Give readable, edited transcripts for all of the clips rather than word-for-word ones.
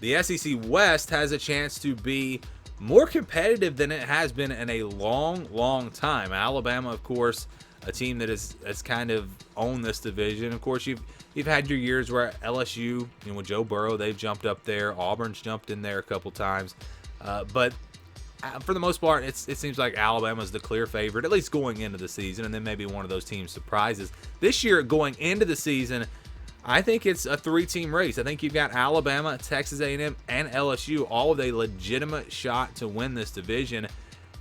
the SEC West has a chance to be more competitive than it has been in a long time. Alabama, of course, a team that has kind of owned this division. Of course, you've had your years where LSU, with Joe Burrow, they've jumped up there. Auburn's jumped in there a couple times, but for the most part, it seems like Alabama's the clear favorite, at least going into the season, and then maybe one of those teams surprises. This year, going into the season, I think it's a three-team race. I think you've got Alabama, Texas A&M, and LSU, all with a legitimate shot to win this division.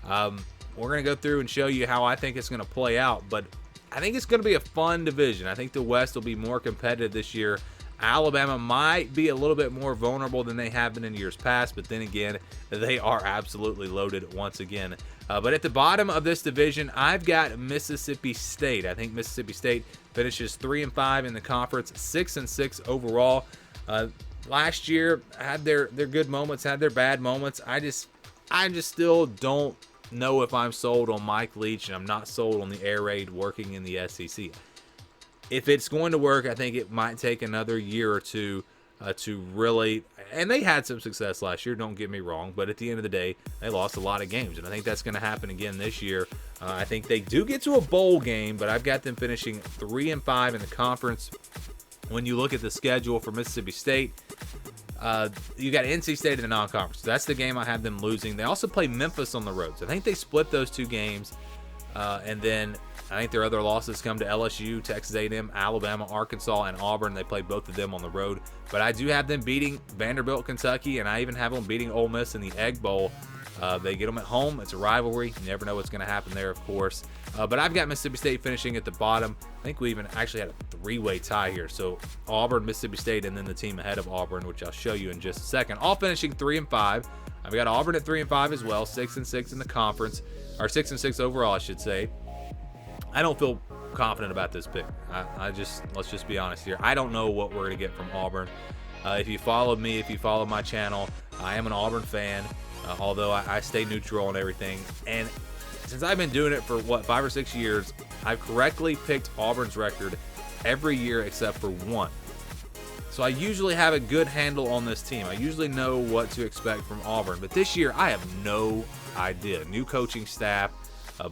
We're going to go through and show you how I think it's going to play out, but I think it's going to be a fun division. I think the West will be more competitive this year. Alabama might be a little bit more vulnerable than they have been in years past, but then again, they are absolutely loaded once again. But at the bottom of this division, I've got Mississippi State. I think Mississippi State finishes 3-5 in the conference, 6-6 overall. Last year had their good moments, had their bad moments. I just still don't know if I'm sold on Mike Leach, and I'm not sold on the air raid working in the SEC. If it's going to work, I think it might take another year or two to really, and they had some success last year, don't get me wrong, but at the end of the day, they lost a lot of games, and I think that's going to happen again this year. I think they do get to a bowl game, but I've got them finishing 3-5 in the conference. When you look at the schedule for Mississippi State, you got NC State in the non-conference. That's the game I have them losing. They also play Memphis on the road, so I think they split those two games, and then I think their other losses come to LSU, Texas A&M, Alabama, Arkansas, and Auburn. They play both of them on the road. But I do have them beating Vanderbilt, Kentucky, and I even have them beating Ole Miss in the Egg Bowl. They get them at home. It's a rivalry. You never know what's going to happen there, of course. But I've got Mississippi State finishing at the bottom. I think we even actually had a three-way tie here. So Auburn, Mississippi State, and then the team ahead of Auburn, which I'll show you in just a second. All finishing 3-5. I've got Auburn at 3-5 as well, 6-6 in the conference, or 6-6 overall, I should say. I don't feel confident about this pick. Let's just be honest here. I don't know what we're going to get from Auburn. If you follow me, if you follow my channel, I am an Auburn fan, although I stay neutral and everything. And since I've been doing it for, 5 or 6 years, I've correctly picked Auburn's record every year except for one. So I usually have a good handle on this team. I usually know what to expect from Auburn. But this year, I have no idea. New coaching staff.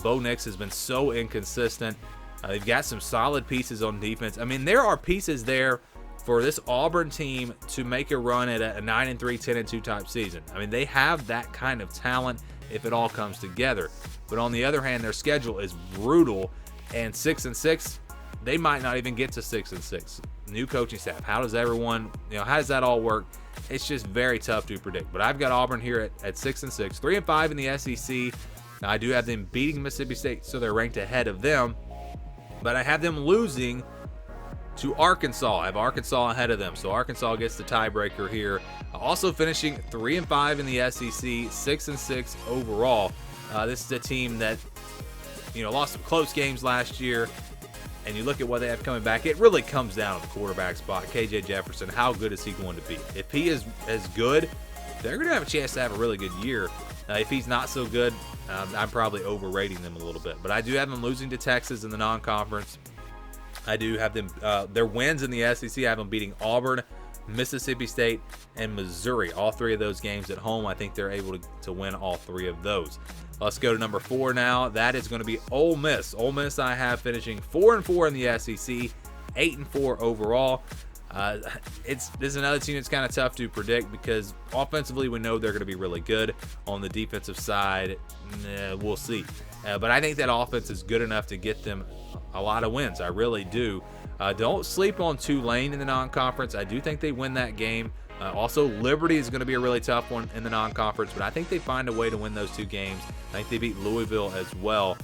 Bo Nix has been so inconsistent. They've got some solid pieces on defense. I mean, there are pieces there for this Auburn team to make a run at a 9-3, 10-2 type season. I mean, they have that kind of talent if it all comes together. But on the other hand, their schedule is brutal, and 6-6, they might not even get to 6-6. New coaching staff. How does everyone, how does that all work? It's just very tough to predict. But I've got Auburn here at 6-6, 3-5 in the SEC. Now, I do have them beating Mississippi State, so they're ranked ahead of them. But I have them losing to Arkansas. I have Arkansas ahead of them, so Arkansas gets the tiebreaker here. Also finishing 3-5 in the SEC, 6-6 overall. This is a team that, lost some close games last year, and you look at what they have coming back. It really comes down to the quarterback spot. KJ Jefferson, how good is he going to be? If he is as good, they're going to have a chance to have a really good year. If he's not so good, I'm probably overrating them a little bit. But I do have them losing to Texas in the non-conference. I do have them, their wins in the SEC, I have them beating Auburn, Mississippi State, and Missouri. All three of those games at home, I think they're able to win all three of those. Let's go to number 4 now. That is going to be Ole Miss. Ole Miss I have finishing 4-4 in the SEC, 8-4 overall. This is another team that's kind of tough to predict because offensively we know they're going to be really good. On the defensive side, we'll see. But I think that offense is good enough to get them a lot of wins. I really do. Don't sleep on Tulane in the non-conference. I do think they win that game. Also, Liberty is going to be a really tough one in the non-conference, but I think they find a way to win those two games. I think they beat Louisville as well.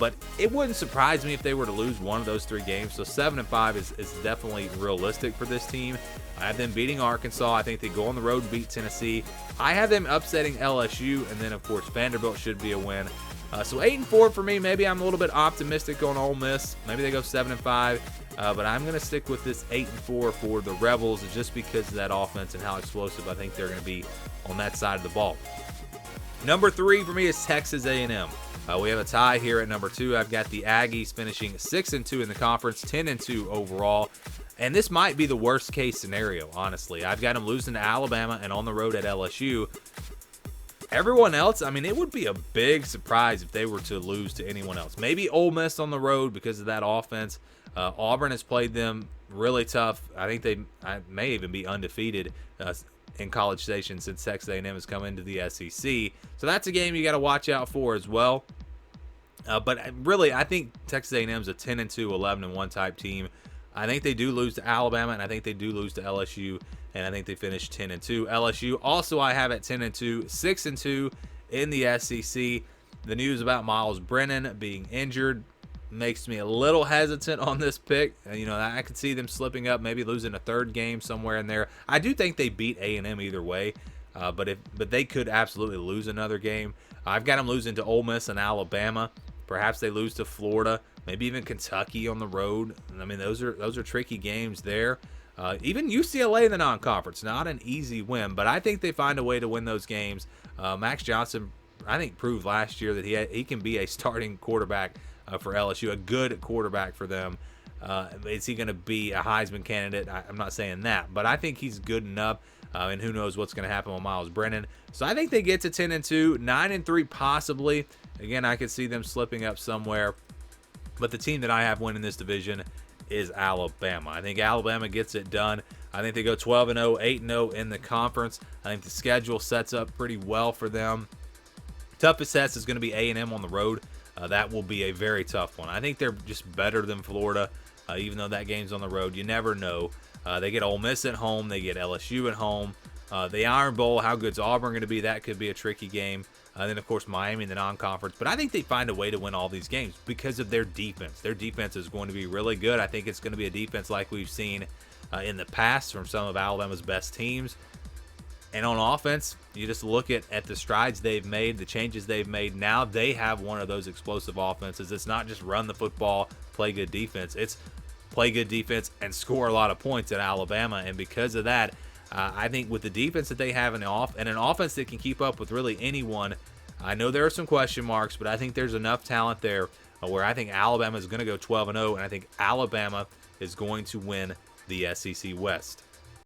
But it wouldn't surprise me if they were to lose one of those 3 games. So 7-5 is definitely realistic for this team. I have them beating Arkansas. I think they go on the road and beat Tennessee. I have them upsetting LSU, and then, of course, Vanderbilt should be a win. So 8-4 for me. Maybe I'm a little bit optimistic on Ole Miss. Maybe they go 7-5. But I'm going to stick with this 8-4 for the Rebels just because of that offense and how explosive I think they're going to be on that side of the ball. Number 3 for me is Texas A&M. We have a tie here at number 2. I've got the Aggies finishing 6-2 in the conference, 10-2 overall. And this might be the worst case scenario, honestly. I've got them losing to Alabama and on the road at LSU. Everyone else, I mean, it would be a big surprise if they were to lose to anyone else. Maybe Ole Miss on the road because of that offense. Auburn has played them really tough. I think they may even be undefeated in College Station since Texas A&M has come into the SEC. So that's a game you got to watch out for as well. But really, I think Texas A&M is a 10-2, 11-1 type team. I think they do lose to Alabama, and I think they do lose to LSU, and I think they finish 10-2. LSU also I have at 10-2, 6-2 in the SEC. The news about Miles Brennan being injured makes me a little hesitant on this pick. You know, I could see them slipping up, maybe losing a third game somewhere in there. I do think they beat A&M either way, but they could absolutely lose another game. I've got them losing to Ole Miss and Alabama. Perhaps they lose to Florida, maybe even Kentucky on the road. I mean, those are tricky games there. Even UCLA in the non-conference, not an easy win, but I think they find a way to win those games. Max Johnson, I think, proved last year that he can be a starting quarterback for LSU, a good quarterback for them. Is he going to be a Heisman candidate? I'm not saying that, but I think he's good enough. And who knows what's going to happen with Miles Brennan. So I think they get to 10-2, 9-3 possibly. Again, I could see them slipping up somewhere. But the team that I have winning this division is Alabama. I think Alabama gets it done. I think they go 12-0, 8-0 in the conference. I think the schedule sets up pretty well for them. Toughest test is going to be A&M on the road. That will be a very tough one. I think they're just better than Florida, even though that game's on the road. You never know. They get Ole Miss at home. They get LSU at home. The Iron Bowl, how good's Auburn going to be? That could be a tricky game. Then, of course, Miami in the non-conference. But I think they find a way to win all these games because of their defense. Their defense is going to be really good. I think it's going to be a defense like we've seen in the past from some of Alabama's best teams. And on offense, you just look at the strides they've made, the changes they've made. Now they have one of those explosive offenses. It's not just run the football, play good defense. It's play good defense and score a lot of points at Alabama. And because of that, I think with the defense that they have and an offense that can keep up with really anyone, I know there are some question marks, but I think there's enough talent there where I think Alabama is going to go 12-0, and I think Alabama is going to win the SEC West.